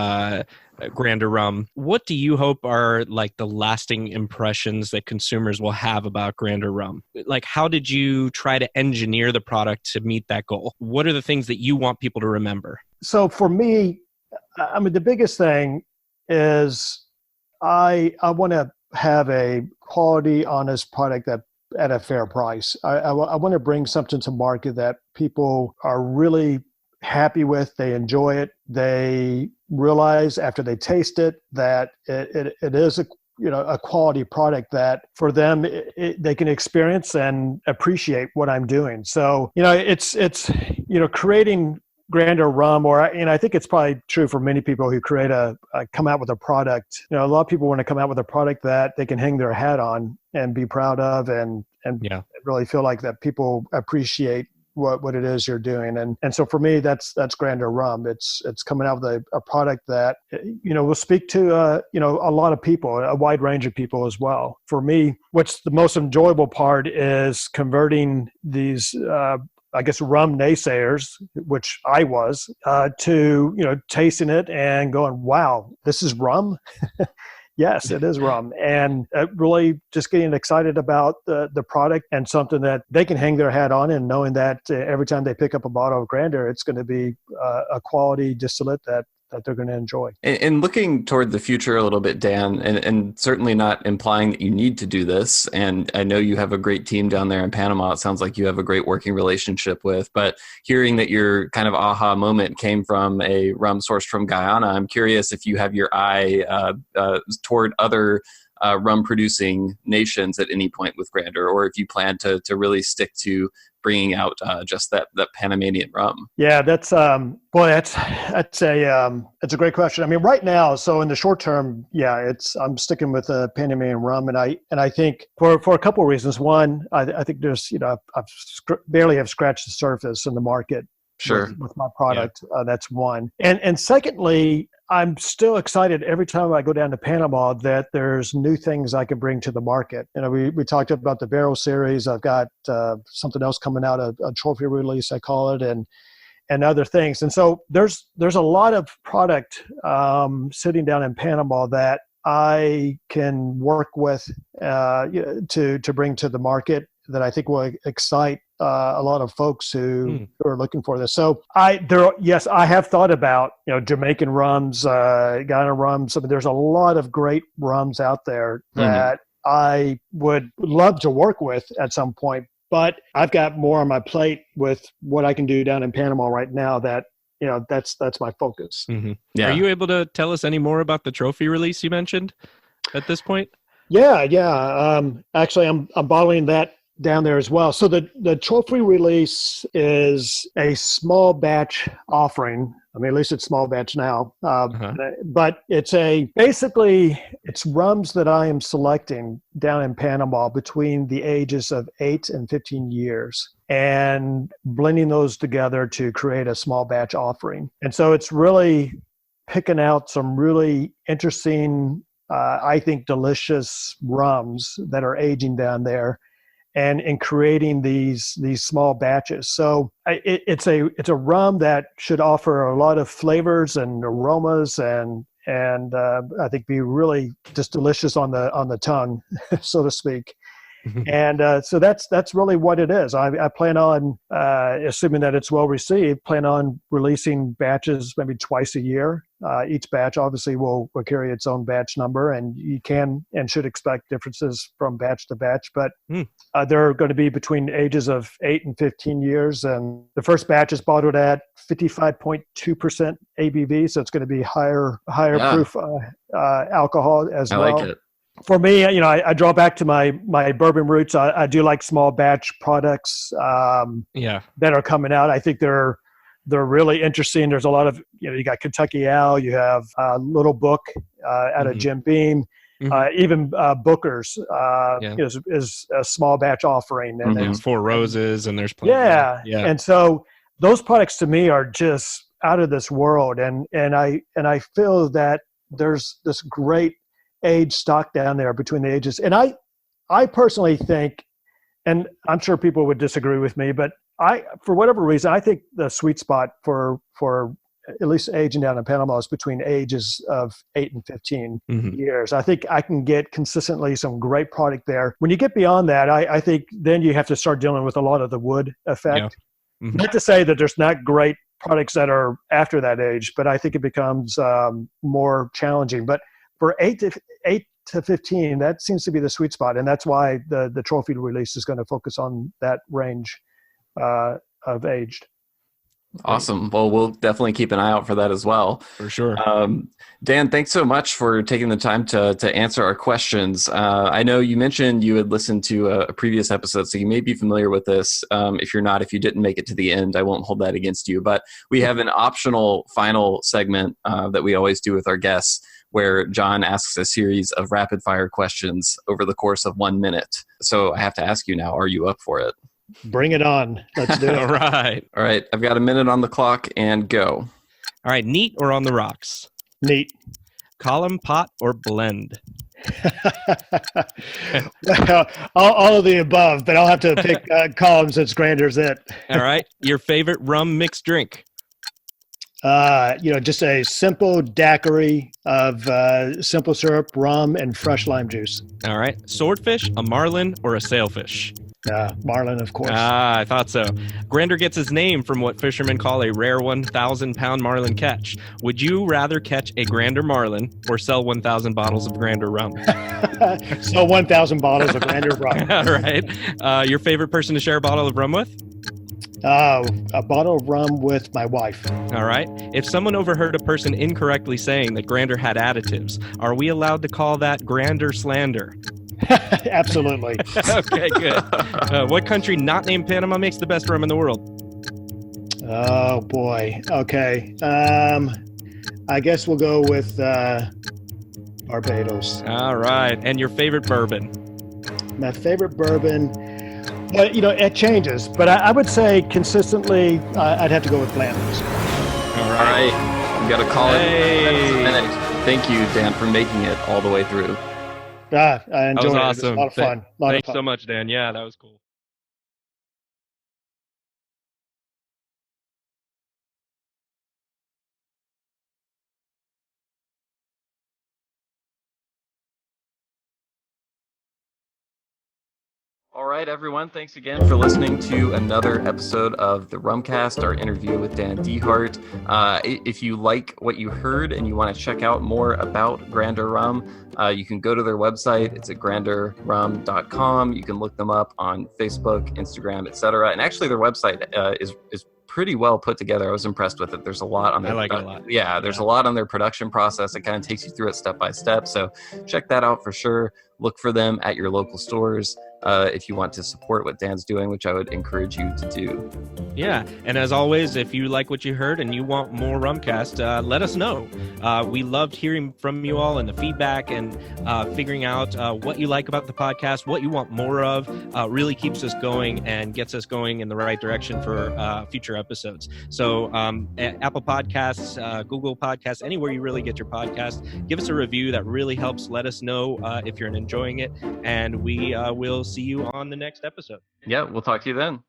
Grander Rum, what do you hope are like the lasting impressions that consumers will have about Grander Rum? Like, how did you try to engineer the product to meet that goal? What are the things that you want people to remember? So for me, I mean, the biggest thing is I want to have a quality, honest product that at a fair price. I want to bring something to market that people are really happy with. They enjoy it. They realize after they taste it that it is a quality product that for them they can experience and appreciate what I'm doing. So it's creating Grander Rum, or I think it's probably true for many people who come out with a product. A lot of people want to come out with a product that they can hang their hat on and be proud of, and really feel like that people appreciate what it is you're doing. And so for me, that's Grander Rum. It's coming out with a product that will speak to a lot of people, a wide range of people as well. For me, what's the most enjoyable part is converting these rum naysayers, which I was, to tasting it and going, wow, this is rum. Yes, it is rum. And really just getting excited about the product and something that they can hang their hat on, and knowing that every time they pick up a bottle of Grander, it's going to be a quality distillate that they're going to enjoy. And looking toward the future a little bit, Dan, and certainly not implying that you need to do this, and I know you have a great team down there in Panama. It sounds like you have a great working relationship with, but hearing that your kind of aha moment came from a rum sourced from Guyana, I'm curious if you have your eye toward other rum producing nations at any point with Grander, or if you plan to really stick to bringing out just that Panamanian rum. Yeah, that's that's a great question. I mean, right now, so in the short term, yeah, I'm sticking with Panamanian rum, and I think for a couple of reasons. One, I think there's I've barely have scratched the surface in the market. Sure. With my product. Yeah. That's one. And secondly, I'm still excited every time I go down to Panama that there's new things I can bring to the market. We talked about the barrel series. I've got something else coming out, a trophy release, I call it, and other things. And so there's a lot of product sitting down in Panama that I can work with to bring to the market that I think will excite a lot of folks who are looking for this. So I have thought about Jamaican rums, Guyana rums. I mean, there's a lot of great rums out there that I would love to work with at some point. But I've got more on my plate with what I can do down in Panama right now. That that's my focus. Mm-hmm. Yeah. Are you able to tell us any more about the trophy release you mentioned at this point? Yeah. Actually, I'm bottling that down there as well. So the trophy release is a small batch offering. I mean, at least it's small batch now. But it's it's rums that I am selecting down in Panama between the ages of 8 and 15 years and blending those together to create a small batch offering. And so it's really picking out some really interesting, I think, delicious rums that are aging down there, and creating these small batches. So it's a rum that should offer a lot of flavors and aromas, and I think be really just delicious on the tongue, so to speak. And so that's really what it is. I plan on, assuming that it's well received, plan on releasing batches maybe twice a year. Each batch obviously will carry its own batch number, and you can and should expect differences from batch to batch. But they're going to be between the ages of 8 and 15 years. And the first batch is bottled at 55.2% ABV, so it's going to be higher proof alcohol as well. I like it. For me, I draw back to my bourbon roots. I do like small batch products that are coming out. I think they're really interesting. There's a lot of, you got Kentucky Owl, you have Little Book out of Jim Beam, even Booker's is a small batch offering. And there's Four Roses, and there's plenty. Yeah. And so those products to me are just out of this world. And I feel that there's this great age stock down there between the ages. And I personally think, and I'm sure people would disagree with me, but for whatever reason, I think the sweet spot for at least aging down in Panama is between ages of 8 and 15 years. I think I can get consistently some great product there. When you get beyond that, I think then you have to start dealing with a lot of the wood effect. Yeah. Not to say that there's not great products that are after that age, but I think it becomes more challenging. But for 8 to 15, that seems to be the sweet spot, and that's why the trophy release is going to focus on that range of aged. Awesome. Well, we'll definitely keep an eye out for that as well. For sure. Dan, thanks so much for taking the time to answer our questions. I know you mentioned you had listened to a previous episode, so you may be familiar with this. If you're not, if you didn't make it to the end, I won't hold that against you. But we have an optional final segment that we always do with our guests, where John asks a series of rapid fire questions over the course of 1 minute. So I have to ask you now, are you up for it? Bring it on. Let's do it. All right. I've got a minute on the clock, and go. All right. Neat or on the rocks? Neat. Column, pot, or blend? Well, all of the above, but I'll have to pick column since Grander's it. All right. Your favorite rum mixed drink? Just a simple daiquiri of simple syrup, rum, and fresh lime juice. All right. Swordfish, a marlin, or a sailfish? Marlin, of course. I thought so. Grander gets his name from what fishermen call a rare 1,000-pound marlin catch. Would you rather catch a Grander marlin or sell 1,000 bottles of Grander rum? So 1,000 bottles of Grander rum. All right. Your favorite person to share a bottle of rum with? A bottle of rum with my wife. All right. If someone overheard a person incorrectly saying that Grander had additives, are we allowed to call that Grander slander? Absolutely. Okay, good. What country not named Panama makes the best rum in the world? Oh, boy. Okay. I guess we'll go with Barbados. All right. And your favorite bourbon? My favorite bourbon, well, it changes, but I would say consistently I'd have to go with Blandings. All right. We got to call it. Thank you, Dan, for making it all the way through. I enjoyed it. Awesome. It was a lot of fun. Thanks so much, Dan. Yeah, that was cool. All right, everyone. Thanks again for listening to another episode of the Rumcast, our interview with Dan DeHart. If you like what you heard and you want to check out more about Grander Rum, you can go to their website. It's at granderrum.com. You can look them up on Facebook, Instagram, etc. And actually, their website is pretty well put together. I was impressed with it. There's a lot on their I like it a lot. Yeah, there's a lot on their production process. It kind of takes you through it step by step. So check that out for sure. Look for them at your local stores if you want to support what Dan's doing, which I would encourage you to do. Yeah, and as always, if you like what you heard and you want more Rumcast, let us know. We loved hearing from you all and the feedback and figuring out what you like about the podcast, what you want more of. Really keeps us going and gets us going in the right direction for future episodes. So Apple Podcasts, Google Podcasts, anywhere you really get your podcast, give us a review. That really helps. Let us know if you're enjoying it, and we will see you on the next episode. Yeah, we'll talk to you then.